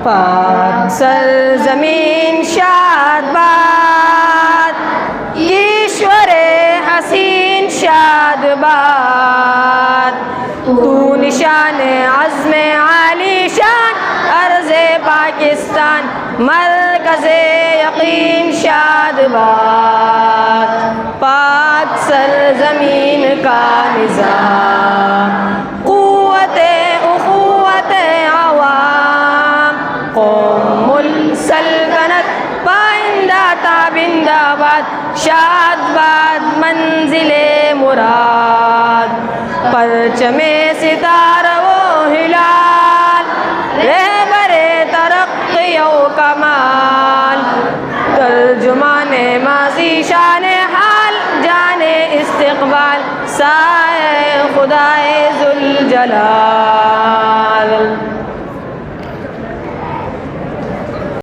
پاک سرزمین شاد باد، ایشور حسین شاد باد، تو نشان عزم عالی شان، عرض پاکستان مرکز یقین شاد باد، پاک سرزمین کا نظام قوت اخوت عوام، قوم السلطنت پائندہ تابندہ باد، شاد باد منزل مراد، پرچم ستارہ و ہلال، رہبر ترقی و کمال، ترجمان ماضی شان حال، جان استقبال، سائے خدائے ذوالجلال،